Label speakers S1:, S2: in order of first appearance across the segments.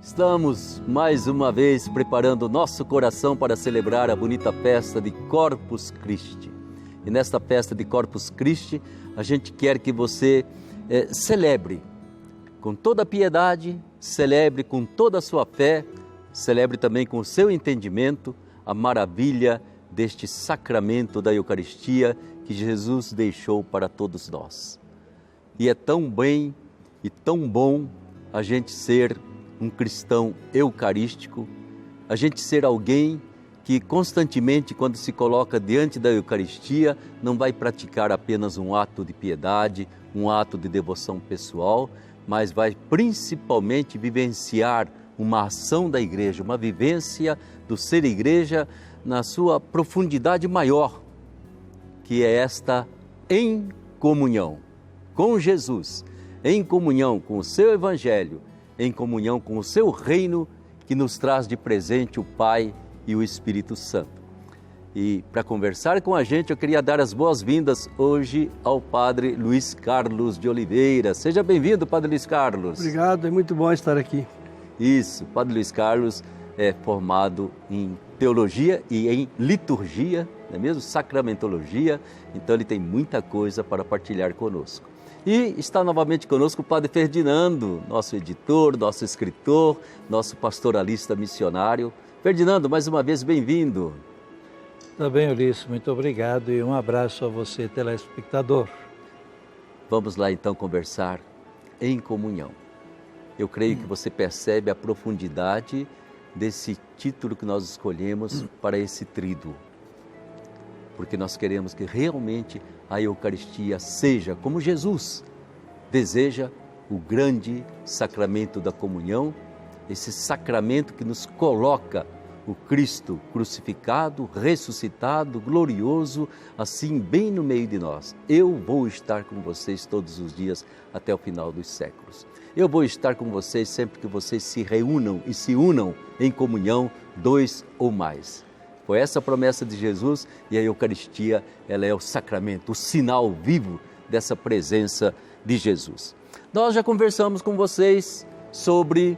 S1: Estamos mais uma vez preparando o nosso coração para celebrar a bonita festa de Corpus Christi. E nesta festa de Corpus Christi, a gente quer que você celebre com toda a piedade, celebre com toda a sua fé, celebre também com o seu entendimento a maravilha deste sacramento da Eucaristia que Jesus deixou para todos nós. E é tão bem e tão bom a gente ser um cristão eucarístico, a gente ser alguém que constantemente, quando se coloca diante da Eucaristia, não vai praticar apenas um ato de piedade, um ato de devoção pessoal, mas vai principalmente vivenciar uma ação da igreja, uma vivência do ser igreja na sua profundidade maior, que é esta em comunhão com Jesus, em comunhão com o seu Evangelho, em comunhão com o seu reino, que nos traz de presente o Pai e o Espírito Santo. E para conversar com a gente, eu queria dar as boas-vindas hoje ao Padre Luiz Carlos de Oliveira. Seja bem-vindo, Padre Luiz Carlos.
S2: Obrigado, é muito bom estar aqui.
S1: Isso, Padre Luiz Carlos é formado em teologia e em liturgia, não é mesmo? Sacramentologia, então ele tem muita coisa para partilhar conosco. E está novamente conosco o Padre Ferdinando, nosso editor, nosso escritor, nosso pastoralista missionário. Ferdinando, mais uma vez, bem-vindo.
S3: Tá bem, Ulisses, muito obrigado e um abraço a você, telespectador.
S1: Vamos lá então conversar em comunhão. Eu creio que você percebe a profundidade desse título que nós escolhemos para esse tríduo. Porque nós queremos que realmente a Eucaristia seja como Jesus deseja, o grande sacramento da comunhão, esse sacramento que nos coloca o Cristo crucificado, ressuscitado, glorioso, assim bem no meio de nós. Eu vou estar com vocês todos os dias até o final dos séculos. Eu vou estar com vocês sempre que vocês se reúnam e se unam em comunhão, dois ou mais. Foi essa a promessa de Jesus e a Eucaristia, ela é o sacramento, o sinal vivo dessa presença de Jesus. Nós já conversamos com vocês sobre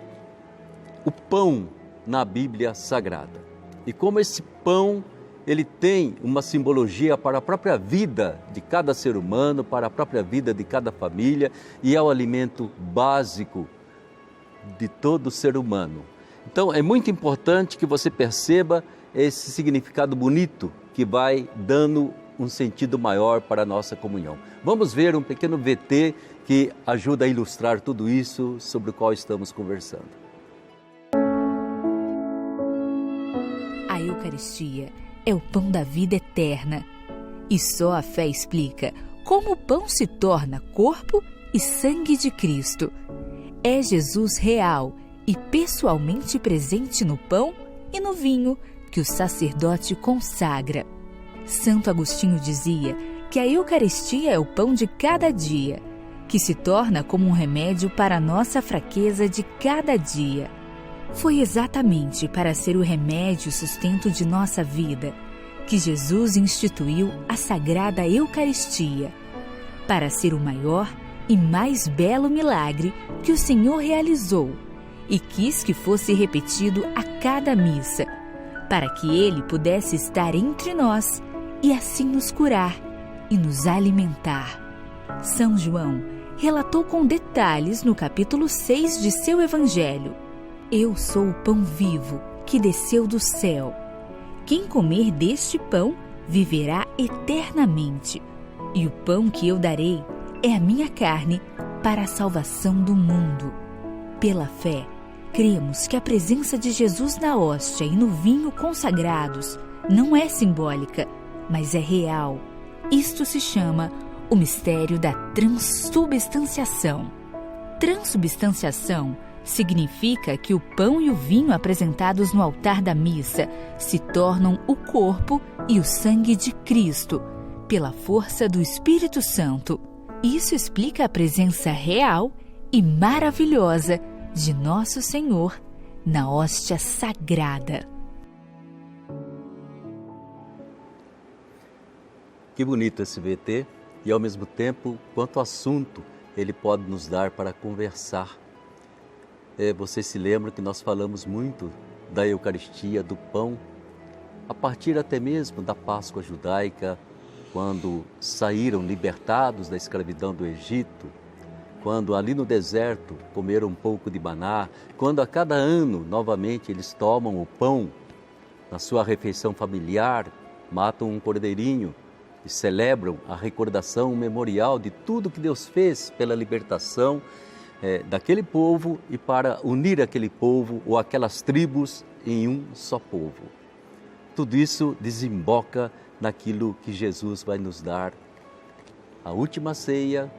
S1: o pão na Bíblia Sagrada e como esse pão ele tem uma simbologia para a própria vida de cada ser humano, para a própria vida de cada família e é o alimento básico de todo ser humano. Então é muito importante que você perceba esse significado bonito que vai dando um sentido maior para a nossa comunhão. Vamos ver um pequeno VT que ajuda a ilustrar tudo isso sobre o qual estamos conversando.
S4: A Eucaristia é o pão da vida eterna. E só a fé explica como o pão se torna corpo e sangue de Cristo. É Jesus real e pessoalmente presente no pão e no vinho que o sacerdote consagra. Santo Agostinho dizia que a Eucaristia é o pão de cada dia, que se torna como um remédio para a nossa fraqueza de cada dia. Foi exatamente para ser o remédio e sustento de nossa vida que Jesus instituiu a Sagrada Eucaristia, para ser o maior e mais belo milagre que o Senhor realizou e quis que fosse repetido a cada missa, para que Ele pudesse estar entre nós e assim nos curar e nos alimentar. São João relatou com detalhes no capítulo 6 de seu Evangelho: Eu sou o pão vivo que desceu do céu. Quem comer deste pão viverá eternamente. E o pão que eu darei é a minha carne para a salvação do mundo. Pela fé, cremos que a presença de Jesus na hóstia e no vinho consagrados não é simbólica, mas é real. Isto se chama o mistério da transubstanciação. Transubstanciação significa que o pão e o vinho apresentados no altar da missa se tornam o corpo e o sangue de Cristo, pela força do Espírito Santo. Isso explica a presença real e maravilhosa de Nosso Senhor na hóstia sagrada.
S1: Que bonito esse VT e ao mesmo tempo quanto assunto ele pode nos dar para conversar. você se lembra que nós falamos muito da Eucaristia, do pão, a partir até mesmo da Páscoa judaica, quando saíram libertados da escravidão do Egito, quando ali no deserto comeram um pouco de maná, quando a cada ano, novamente, eles tomam o pão na sua refeição familiar, matam um cordeirinho e celebram a recordação, o memorial de tudo que Deus fez pela libertação daquele povo e para unir aquele povo ou aquelas tribos em um só povo. Tudo isso desemboca naquilo que Jesus vai nos dar, a última ceia,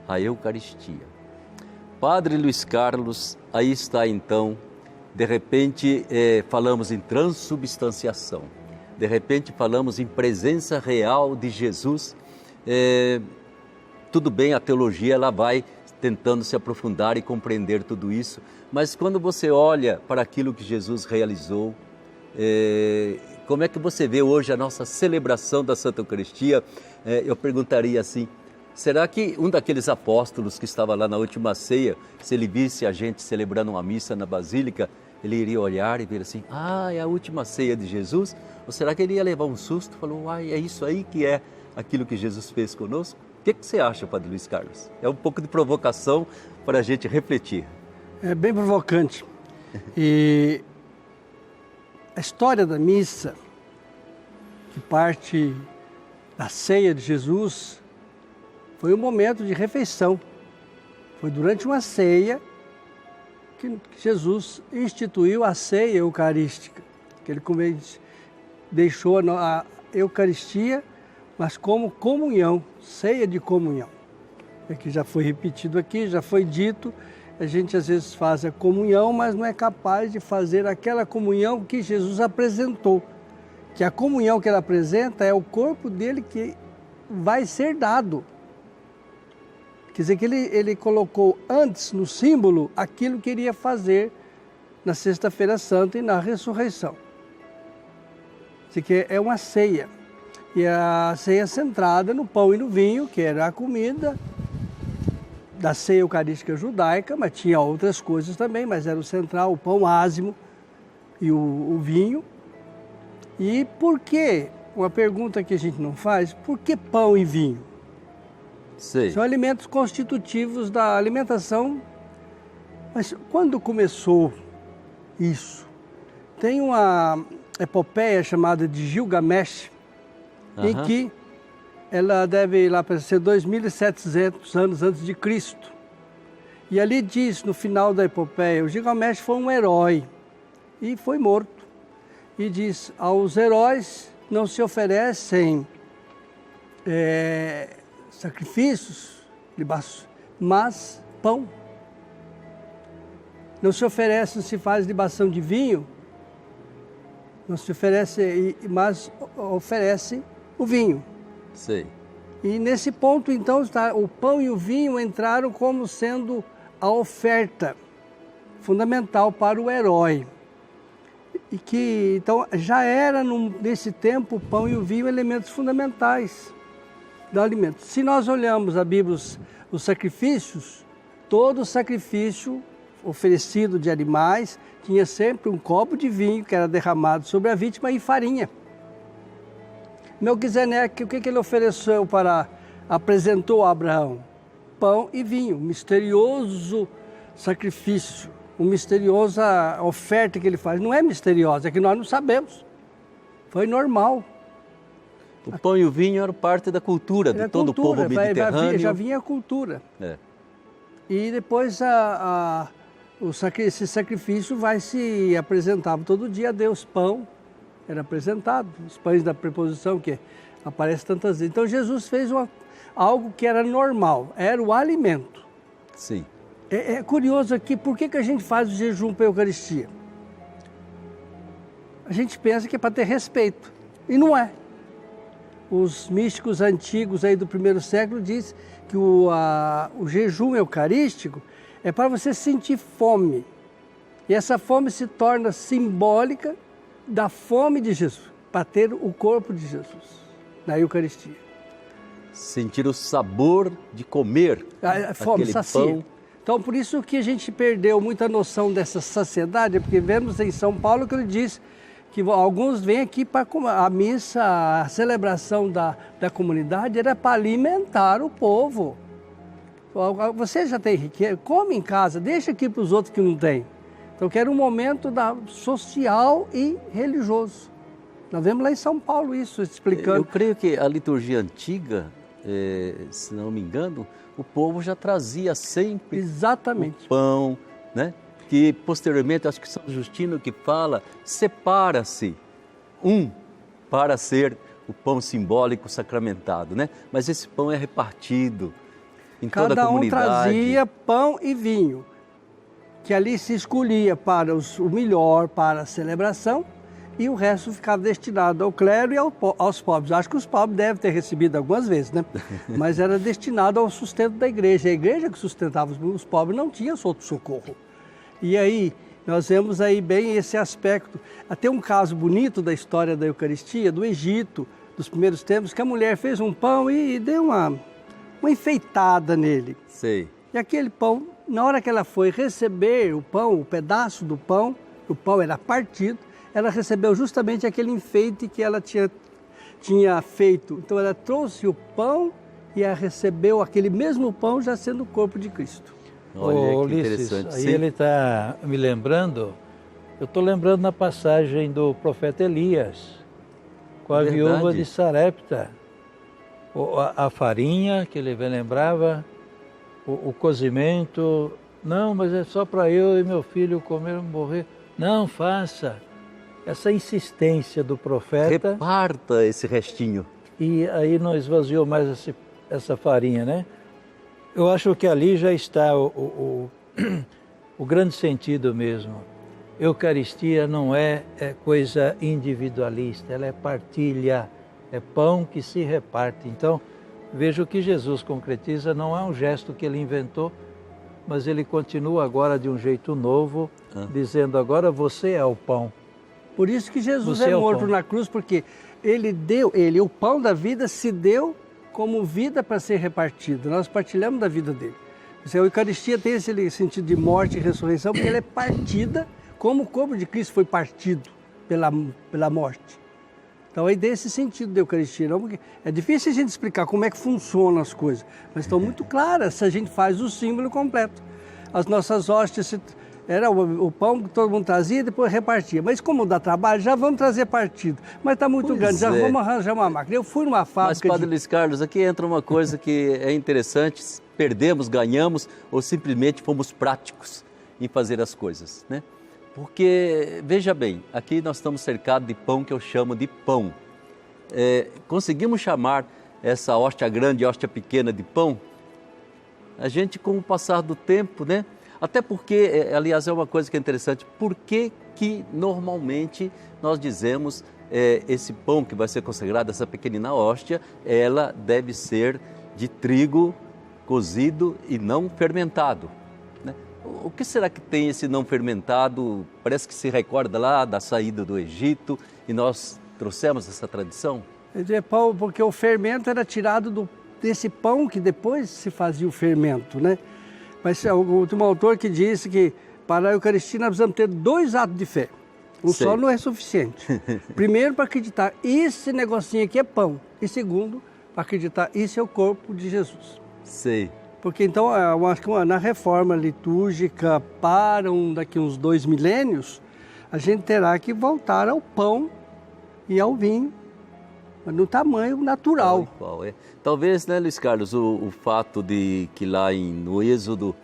S1: a Eucaristia. Padre Luiz Carlos, aí está então, de repente falamos em transubstanciação, de repente falamos em presença real de Jesus. Tudo bem, a teologia ela vai tentando se aprofundar e compreender tudo isso, mas quando você olha para aquilo que Jesus realizou, como é que você vê hoje a nossa celebração da Santa Eucaristia? Eu perguntaria assim, será que um daqueles apóstolos que estava lá na última ceia, se ele visse a gente celebrando uma missa na Basílica, ele iria olhar e ver assim, é a última ceia de Jesus? Ou será que ele ia levar um susto e falou, é isso aí que é aquilo que Jesus fez conosco? O que você acha, Padre Luiz Carlos? É um pouco de provocação para a gente refletir.
S2: É bem provocante. E a história da missa, que parte da ceia de Jesus, foi um momento de refeição. Foi durante uma ceia que Jesus instituiu a ceia eucarística, que ele deixou a Eucaristia, mas como comunhão, ceia de comunhão. É que já foi repetido aqui, já foi dito, a gente às vezes faz a comunhão, mas não é capaz de fazer aquela comunhão que Jesus apresentou. Que a comunhão que ele apresenta é o corpo dele que vai ser dado. Quer dizer que ele colocou antes no símbolo aquilo que iria fazer na Sexta-feira Santa e na ressurreição. Quer dizer que é uma ceia. E a ceia centrada no pão e no vinho, que era a comida da ceia eucarística judaica, mas tinha outras coisas também, mas era o central, o pão ázimo e o vinho. E por que, uma pergunta que a gente não faz, por que pão e vinho?
S1: Sei.
S2: São alimentos constitutivos da alimentação. Mas quando começou isso? Tem uma epopeia chamada de Gilgamesh, em que ela deve ir lá para ser 2.700 anos antes de Cristo. E ali diz, no final da epopeia, o Gilgamesh foi um herói e foi morto. E diz, aos heróis não se oferecem sacrifícios, mas pão. Não se oferece, não se faz libação de vinho, não se oferece, mas oferece o vinho.
S1: Sei.
S2: E nesse ponto, então, o pão e o vinho entraram como sendo a oferta fundamental para o herói. E que, então, já era nesse tempo o pão e o vinho elementos fundamentais do alimento. Se nós olhamos a Bíblia, os sacrifícios, todo sacrifício oferecido de animais tinha sempre um copo de vinho que era derramado sobre a vítima e farinha. Melquisedeque, o que ele ofereceu apresentou a Abraão? Pão e vinho, misterioso sacrifício, uma misteriosa oferta que ele faz. Não é misteriosa, é que nós não sabemos. Foi normal.
S1: O pão e o vinho eram parte da cultura de todo o povo mediterrâneo.
S2: Já vinha a cultura. E depois esse sacrifício vai se apresentar todo dia a Deus. Pão era apresentado, os pães da preposição que aparece tantas vezes. Então Jesus fez algo que era normal, era o alimento.
S1: Sim.
S2: É curioso aqui, por que a gente faz o jejum para a Eucaristia? A gente pensa que é para ter respeito, e não é. Os místicos antigos aí do primeiro século dizem que o jejum eucarístico é para você sentir fome. E essa fome se torna simbólica da fome de Jesus, para ter o corpo de Jesus na Eucaristia.
S1: Sentir o sabor de comer
S2: A fome,
S1: aquele
S2: sacia.
S1: pão.
S2: Então, por isso que a gente perdeu muita noção dessa saciedade, porque vemos em São Paulo que ele diz que alguns vêm aqui para a missa, a celebração da comunidade era para alimentar o povo. Você já tem riqueza, come em casa, deixa aqui para os outros que não têm. Então, que era um momento social e religioso. Nós vemos lá em São Paulo isso, explicando.
S1: Eu creio que a liturgia antiga, se não me engano, o povo já trazia sempre
S2: Exatamente.
S1: o pão, né? Que posteriormente, acho que São Justino que fala, separa-se para ser o pão simbólico sacramentado, né? Mas esse pão é repartido em toda a comunidade.
S2: Cada um trazia pão e vinho, que ali se escolhia para o melhor para a celebração, e o resto ficava destinado ao clero e aos pobres. Acho que os pobres devem ter recebido algumas vezes, né? Mas era destinado ao sustento da igreja. A igreja que sustentava os pobres não tinha outro socorro. E aí, nós vemos aí bem esse aspecto. Até um caso bonito da história da Eucaristia, do Egito, dos primeiros tempos, que a mulher fez um pão e deu uma enfeitada nele.
S1: Sei.
S2: E aquele pão, na hora que ela foi receber o pão, o pedaço do pão, o pão era partido, ela recebeu justamente aquele enfeite que ela tinha feito. Então ela trouxe o pão e ela recebeu aquele mesmo pão já sendo o corpo de Cristo.
S1: Olha, que
S3: Ulisses,
S1: interessante.
S3: aí
S1: Sim.
S3: ele está me lembrando, eu estou lembrando na passagem do profeta Elias, com a
S1: Verdade.
S3: viúva de Sarepta. A farinha, que ele lembrava, o cozimento, não, mas é só para eu e meu filho comer e morrer. Não, faça. Essa insistência do profeta.
S1: Reparta esse restinho.
S3: E aí não esvaziou mais essa farinha, né? Eu acho que ali já está o grande sentido mesmo. Eucaristia não é coisa individualista, ela é partilha, é pão que se reparte. Então, veja o que Jesus concretiza, não é um gesto que ele inventou, mas ele continua agora de um jeito novo, dizendo agora você é o pão.
S2: Por isso que Jesus
S3: Você
S2: é
S3: é o
S2: morto
S3: pão.
S2: na cruz, porque o pão da vida, se deu como vida para ser repartido. Nós partilhamos da vida dele. A Eucaristia tem esse sentido de morte e ressurreição, porque ela é partida como o corpo de Cristo foi partido pela morte. Então aí tem esse sentido da Eucaristia. Não? Porque é difícil a gente explicar como é que funcionam as coisas, mas estão muito claras se a gente faz o símbolo completo. As nossas hóstias era o pão que todo mundo trazia e depois repartia. Mas como dá trabalho, já vamos trazer partido. Mas está muito grande, já vamos arranjar uma máquina. Eu fui numa fábrica.
S1: Mas, Padre Luiz Carlos, aqui entra uma coisa que é interessante: perdemos, ganhamos ou simplesmente fomos práticos em fazer as coisas, né? Porque, veja bem, aqui nós estamos cercados de pão que eu chamo de pão. Conseguimos chamar essa hóstia grande e hóstia pequena de pão? A gente, com o passar do tempo, né? Até porque, aliás, é uma coisa que é interessante, por que normalmente nós dizemos esse pão que vai ser consagrado, essa pequenina hóstia, ela deve ser de trigo cozido e não fermentado, né? O que será que tem esse não fermentado? Parece que se recorda lá da saída do Egito e nós trouxemos essa tradição?
S2: É pão, porque o fermento era tirado desse pão que depois se fazia o fermento, né? Mas tem um autor que disse que para a Eucaristia nós precisamos ter 2 atos de fé. Um
S1: Sei.
S2: só não é suficiente. Primeiro, para acreditar, esse negocinho aqui é pão. E segundo, para acreditar, isso é o corpo de Jesus.
S1: Sei.
S2: Porque então, eu acho que na reforma litúrgica para daqui uns 2 milênios, a gente terá que voltar ao pão e ao vinho, no tamanho natural.
S1: Talvez, né, Luiz Carlos, o fato de que lá no Êxodo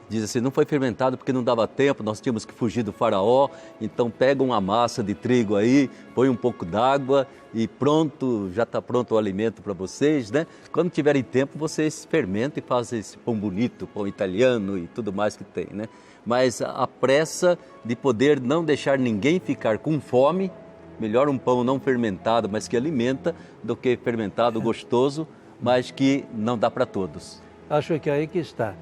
S1: diz assim, não foi fermentado porque não dava tempo, nós tínhamos que fugir do faraó, então pega uma massa de trigo aí, põe um pouco d'água e pronto, já está pronto o alimento para vocês, né? Quando tiverem tempo, vocês fermentam e fazem esse pão bonito, pão italiano e tudo mais que tem, né? Mas a pressa de poder não deixar ninguém ficar com fome, melhor um pão não fermentado, mas que alimenta, do que fermentado gostoso, mas que não dá para todos.
S3: Acho que aí que está.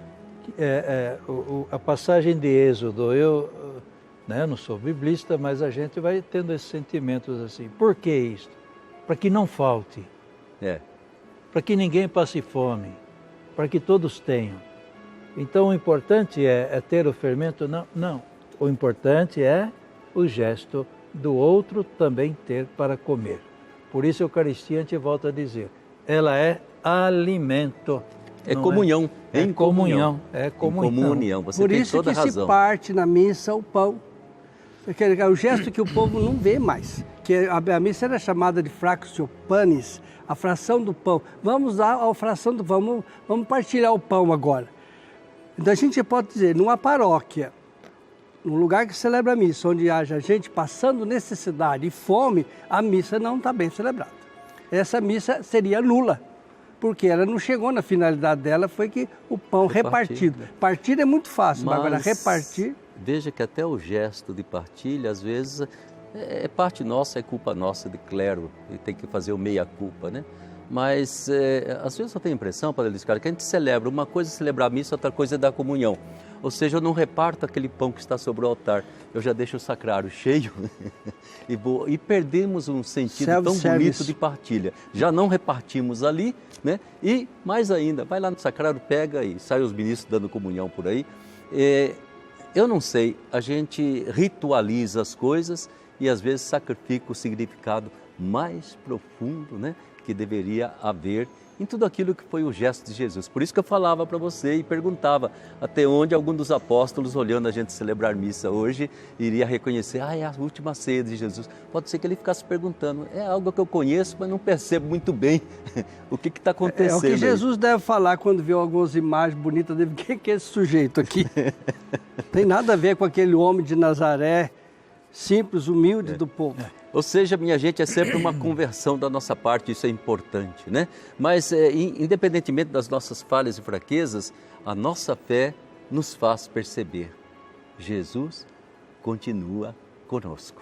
S3: A passagem de Êxodo, eu não sou biblista, mas a gente vai tendo esses sentimentos assim. Por que isto? Para que não falte. Para que ninguém passe fome. Para que todos tenham. Então o importante é ter o fermento? Não, não. O importante é o gesto do outro também ter para comer. Por isso a Eucaristia, a gente volta a dizer, ela é alimento.
S1: É comunhão,
S3: em comunhão. É comunhão.
S1: Em comunhão, você
S2: Por
S1: tem
S2: isso
S1: toda a
S2: que
S1: razão.
S2: se parte na missa o pão. É o gesto que o povo não vê mais. Que a missa era chamada de fractio panis, a fração do pão. Vamos dar a fração do pão, vamos partilhar o pão agora. Então a gente pode dizer, numa paróquia, num lugar que celebra a missa, onde haja gente passando necessidade e fome, a missa não está bem celebrada. Essa missa seria nula, porque ela não chegou na finalidade dela, foi que o pão repartido. Partir é muito fácil, mas agora repartir...
S1: Veja que até o gesto de partilha, às vezes, é parte nossa, é culpa nossa de clero, e tem que fazer o meia-culpa, né? Mas, às vezes eu tenho a impressão, Padre Luiz Carlos, que a gente celebra, uma coisa é celebrar a missa, outra coisa é dar comunhão. Ou seja, eu não reparto aquele pão que está sobre o altar, eu já deixo o sacrário cheio e perdemos um sentido tão bonito de partilha. Já não repartimos ali, né? E, mais ainda, vai lá no sacrário, pega e sai os ministros dando comunhão por aí. Eu não sei, a gente ritualiza as coisas e às vezes sacrifica o significado mais profundo, né, que deveria haver em tudo aquilo que foi o gesto de Jesus. Por isso que eu falava para você e perguntava até onde algum dos apóstolos, olhando a gente celebrar missa hoje, iria reconhecer, é a última ceia de Jesus. Pode ser que ele ficasse perguntando, é algo que eu conheço, mas não percebo muito bem o que está acontecendo.
S2: É o que Jesus deve falar quando vê algumas imagens bonitas dele, que é esse sujeito aqui? Tem nada a ver com aquele homem de Nazaré, simples, humilde do povo.
S1: Ou seja, minha gente, é sempre uma conversão da nossa parte, isso é importante, né? Mas, independentemente das nossas falhas e fraquezas, a nossa fé nos faz perceber. Jesus continua conosco.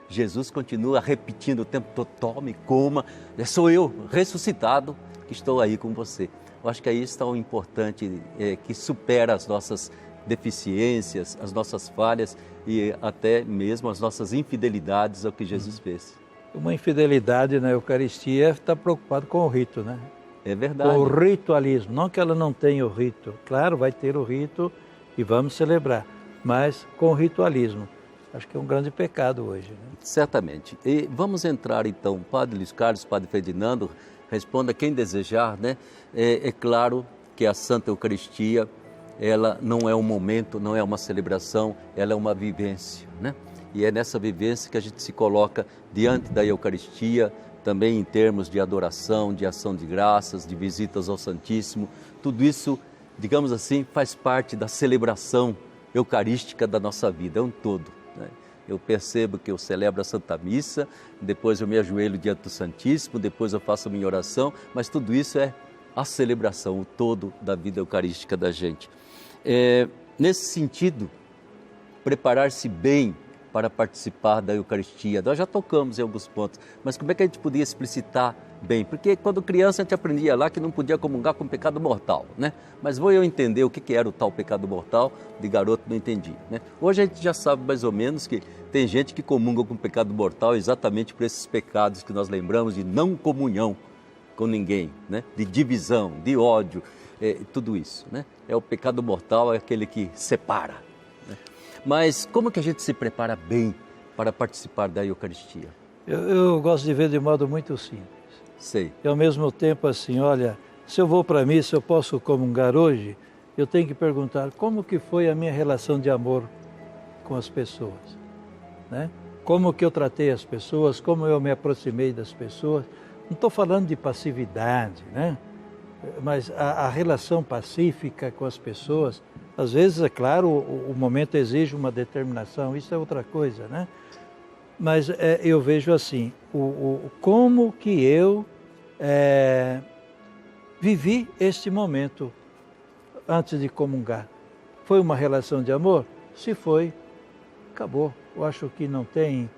S1: Jesus continua repetindo o tempo todo, tome, coma, sou eu, ressuscitado, que estou aí com você. Eu acho que aí está o importante, que supera as nossas deficiências, as nossas falhas e até mesmo as nossas infidelidades ao que Jesus fez.
S3: Uma infidelidade na Eucaristia está preocupado com o rito, né?
S1: É verdade.
S3: Com o ritualismo, não que ela não tenha o rito. Claro, vai ter o rito e vamos celebrar, mas com o ritualismo. Acho que é um grande pecado hoje, né?
S1: Certamente. E vamos entrar então, Padre Luiz Carlos, Padre Ferdinando, responda quem desejar, né? É claro que a Santa Eucaristia, ela não é um momento, não é uma celebração, ela é uma vivência, né? E é nessa vivência que a gente se coloca diante da Eucaristia, também em termos de adoração, de ação de graças, de visitas ao Santíssimo. Tudo isso, digamos assim, faz parte da celebração eucarística da nossa vida, é um todo, né? Eu percebo que eu celebro a Santa Missa, depois eu me ajoelho diante do Santíssimo, depois eu faço a minha oração, mas tudo isso é a celebração, o todo da vida eucarística da gente. Nesse sentido, preparar-se bem para participar da Eucaristia. Nós já tocamos em alguns pontos, mas como é que a gente podia explicitar bem? Porque quando criança a gente aprendia lá que não podia comungar com pecado mortal, né? Mas vou eu entender o que era o tal pecado mortal, de garoto não entendi, né? Hoje a gente já sabe mais ou menos que tem gente que comunga com pecado mortal exatamente por esses pecados que nós lembramos de não comunhão com ninguém, né? De divisão, de ódio, tudo isso, né? O pecado mortal, é aquele que separa, né? Mas como que a gente se prepara bem para participar da Eucaristia?
S3: Eu gosto de ver de modo muito simples.
S1: Sei.
S3: E ao mesmo tempo assim, olha, se eu vou para a missa, eu posso comungar hoje, eu tenho que perguntar como que foi a minha relação de amor com as pessoas, né? Como que eu tratei as pessoas, como eu me aproximei das pessoas. Não estou falando de passividade, né? Mas a relação pacífica com as pessoas, às vezes, é claro, o momento exige uma determinação, isso é outra coisa, né? Mas eu vejo assim, como que eu vivi este momento antes de comungar. Foi uma relação de amor? Se foi, acabou. Eu acho que não tem...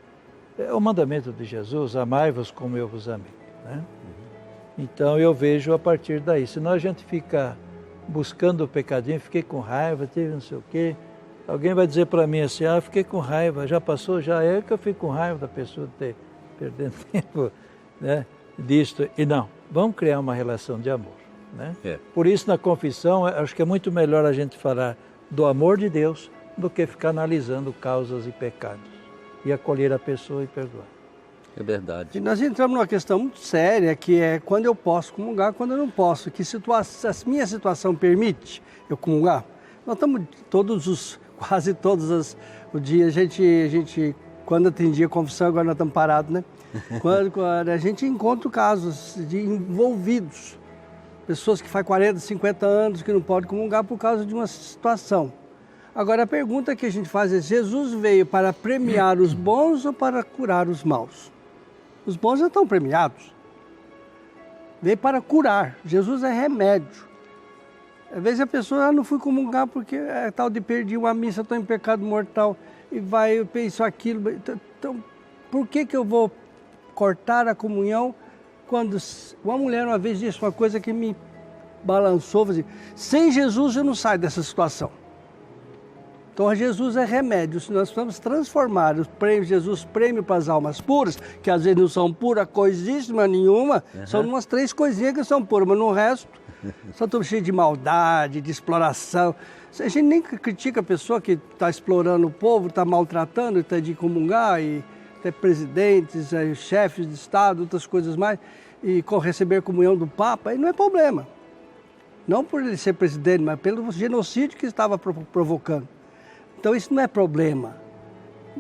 S3: É o mandamento de Jesus, amai-vos como eu vos amei, né? Então eu vejo a partir daí. Senão a gente fica buscando o pecadinho, fiquei com raiva, tive não sei o quê. Alguém vai dizer para mim assim, fiquei com raiva, já passou, já é que eu fico com raiva da pessoa de ter perdendo tempo, né, disto. E não, vamos criar uma relação de amor. né?
S1: É.
S3: Por isso, na confissão, acho que é muito melhor a gente falar do amor de Deus do que ficar analisando causas e pecados. E acolher a pessoa e perdoar.
S1: É verdade.
S2: E nós entramos numa questão muito séria, que é quando eu posso comungar, quando eu não posso. Se a minha situação permite eu comungar, nós estamos quase todos os dias, a gente quando atendia a confissão, agora nós estamos parados, né? Quando a gente encontra casos de envolvidos, pessoas que fazem 40, 50 anos que não podem comungar por causa de uma situação. Agora a pergunta que a gente faz é: Jesus veio para premiar os bons ou para curar os maus? Os bons já estão premiados. Veio para curar. Jesus é remédio. Às vezes a pessoa não fui comungar porque é tal de perder uma missa, estou em pecado mortal e vai, eu penso aquilo. Então, por que eu vou cortar a comunhão quando uma mulher uma vez disse uma coisa que me balançou, assim, sem Jesus eu não saio dessa situação. Então Jesus é remédio. Se nós precisamos transformar os prêmios, Jesus prêmio para as almas puras, que às vezes não são puras coisíssima nenhuma, são umas 3 coisinhas que são puras, mas no resto são tudo cheio de maldade, de exploração. A gente nem critica a pessoa que está explorando o povo, está maltratando, está de comungar, e até presidentes, chefes de Estado, outras coisas mais, e receber comunhão do Papa, aí não é problema. Não por ele ser presidente, mas pelo genocídio que estava provocando. Então isso não é problema.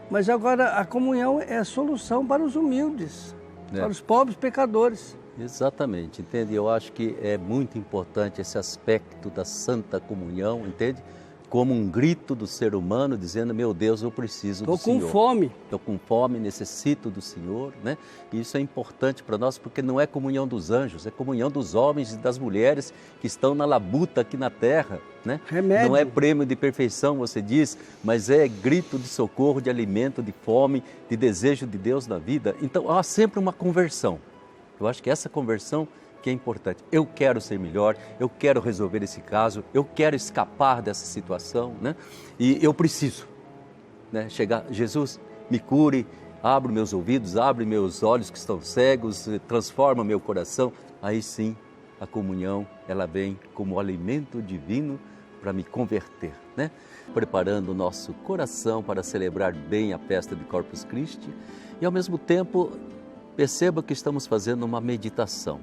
S2: Mas agora a comunhão é a solução para os humildes, para os pobres pecadores.
S1: Exatamente, entende? Eu acho que é muito importante esse aspecto da Santa Comunhão, entende? Como um grito do ser humano dizendo: meu Deus, eu preciso do Senhor. Estou com fome, necessito do Senhor, né? E isso é importante para nós porque não é comunhão dos anjos, é comunhão dos homens e das mulheres que estão na labuta aqui na terra, né?
S2: Remédio.
S1: Não é prêmio de perfeição, você diz, mas é grito de socorro, de alimento, de fome, de desejo de Deus na vida. Então há sempre uma conversão. Eu acho que essa conversão que é importante. Eu quero ser melhor, eu quero resolver esse caso, eu quero escapar dessa situação, né? E eu preciso, né, chegar, Jesus, me cure, abre meus ouvidos, abre meus olhos que estão cegos, transforma meu coração. Aí sim, a comunhão, ela vem como alimento divino para me converter, né? Preparando o nosso coração para celebrar bem a festa de Corpus Christi e, ao mesmo tempo, perceba que estamos fazendo uma meditação.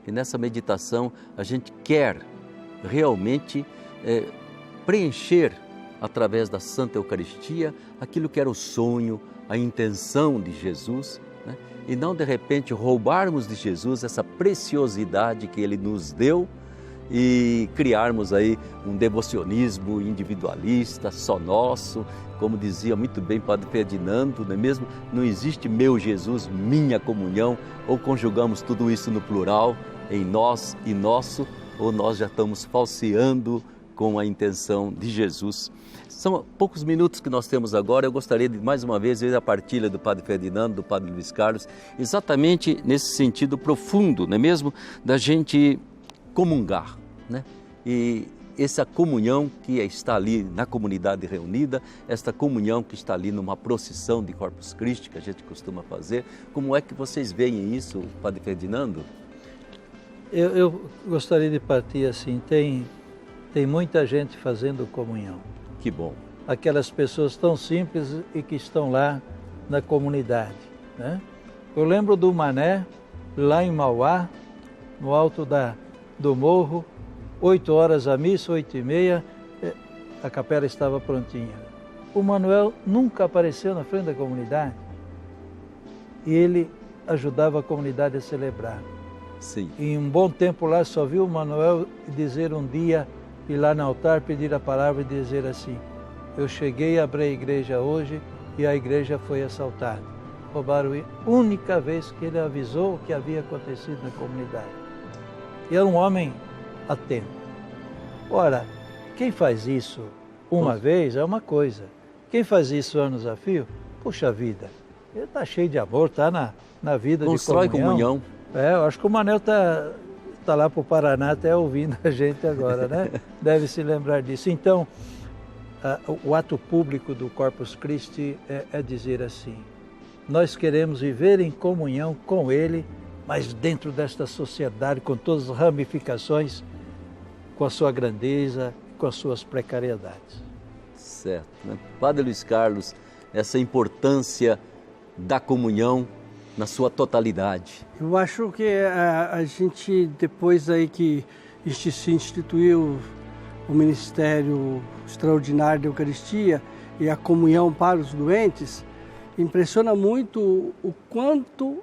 S1: E nessa meditação a gente quer realmente preencher através da Santa Eucaristia aquilo que era o sonho, a intenção de Jesus, né? E não de repente roubarmos de Jesus essa preciosidade que Ele nos deu e criarmos aí um devocionismo individualista, só nosso, como dizia muito bem Padre Ferdinando, não é mesmo? Não existe meu Jesus, minha comunhão, ou conjugamos tudo isso no plural, em nós e nosso, ou nós já estamos falseando com a intenção de Jesus. São poucos minutos que nós temos agora, eu gostaria de mais uma vez ver a partilha do Padre Ferdinando, do Padre Luiz Carlos, exatamente nesse sentido profundo, não é mesmo? Da gente comungar, né? E essa comunhão que está ali na comunidade reunida, esta comunhão que está ali numa procissão de Corpus Christi que a gente costuma fazer, como é que vocês veem isso, Padre Ferdinando?
S3: Eu gostaria de partir assim, tem muita gente fazendo comunhão.
S1: Que bom.
S3: Aquelas pessoas tão simples e que estão lá na comunidade, né? Eu lembro do Mané, lá em Mauá, no alto do morro, 8 horas a missa, 8h30, a capela estava prontinha. O Manuel nunca apareceu na frente da comunidade e ele ajudava a comunidade a celebrar.
S1: Sim.
S3: E um bom tempo lá só viu o Manuel dizer um dia, ir lá no altar, pedir a palavra e dizer assim: eu cheguei, abri a igreja hoje e a igreja foi assaltada. Roubaram a única vez que ele avisou o que havia acontecido na comunidade. E era um homem atento. Ora, quem faz isso uma vez é uma coisa. Quem faz isso anos a fio, puxa vida, ele está cheio de amor, está na vida
S1: Constrói
S3: de comunhão. Eu acho que o Manel está lá para o Paraná até ouvindo a gente agora, né? Deve se lembrar disso. Então, o ato público do Corpus Christi é dizer assim: nós queremos viver em comunhão com Ele, mas dentro desta sociedade, com todas as ramificações com a sua grandeza, com as suas precariedades.
S1: Certo, né? Padre Luiz Carlos, essa importância da comunhão na sua totalidade.
S2: Eu acho que a gente, depois aí que se instituiu o Ministério Extraordinário da Eucaristia e a comunhão para os doentes, impressiona muito o quanto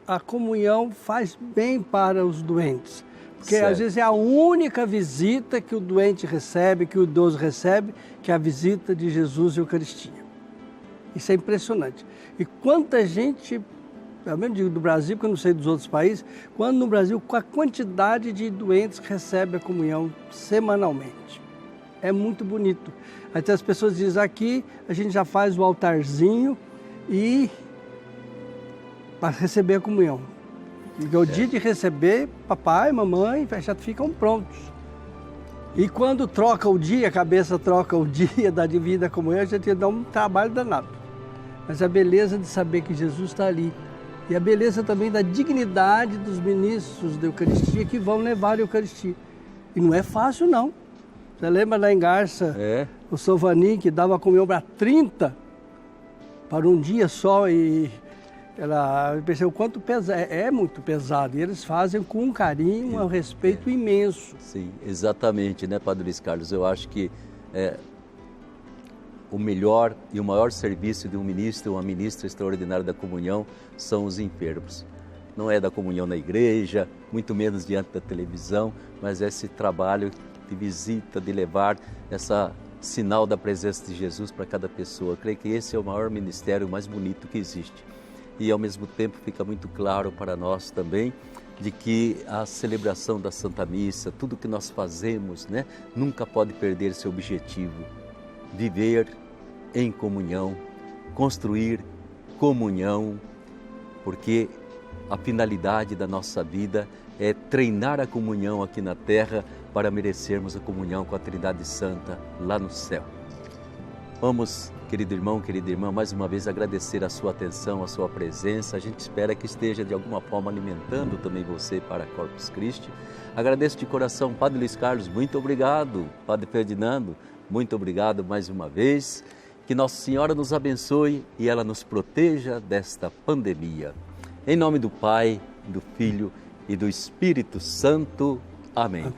S2: a comunhão faz bem para os doentes. Porque às vezes é a única visita que o doente recebe, que o idoso recebe, que é a visita de Jesus e a Eucaristia. Isso é impressionante. E quanta gente, pelo menos digo do Brasil, porque eu não sei dos outros países, quando no Brasil, com a quantidade de doentes que recebem a comunhão semanalmente. É muito bonito. Até as pessoas dizem, aqui a gente já faz o altarzinho e para receber a comunhão. E o dia de receber, papai, mamãe já ficam prontos. E quando troca o dia, a cabeça troca o dia da divina comunhão, a gente dá um trabalho danado. Mas a beleza de saber que Jesus está ali. E a beleza também da dignidade dos ministros da Eucaristia que vão levar a Eucaristia. E não é fácil, não. Você lembra lá em Garça, o Sovani, que dava comunhão para 30, para um dia só, e ela percebeu o quanto é muito pesado. E eles fazem com um carinho, um respeito imenso.
S1: Sim, exatamente, né, Padre Luiz Carlos? Eu acho que o melhor e o maior serviço de um ministro ou uma ministra extraordinária da comunhão são os enfermos. Não é da comunhão na igreja, muito menos diante da televisão, mas esse trabalho de visita, de levar essa sinal da presença de Jesus para cada pessoa. Eu creio que esse é o maior ministério, o mais bonito que existe. E ao mesmo tempo fica muito claro para nós também de que a celebração da Santa Missa, tudo que nós fazemos, né, nunca pode perder seu objetivo. Viver em comunhão, construir comunhão, porque a finalidade da nossa vida é treinar a comunhão aqui na terra para merecermos a comunhão com a Trindade Santa lá no céu. Vamos, querido irmão, querida irmã, mais uma vez agradecer a sua atenção, a sua presença. A gente espera que esteja de alguma forma alimentando também você para a Corpus Christi. Agradeço de coração, Padre Luiz Carlos, muito obrigado. Padre Ferdinando, muito obrigado mais uma vez. Que Nossa Senhora nos abençoe e ela nos proteja desta pandemia. Em nome do Pai, do Filho e do Espírito Santo. Amém.
S2: Amém.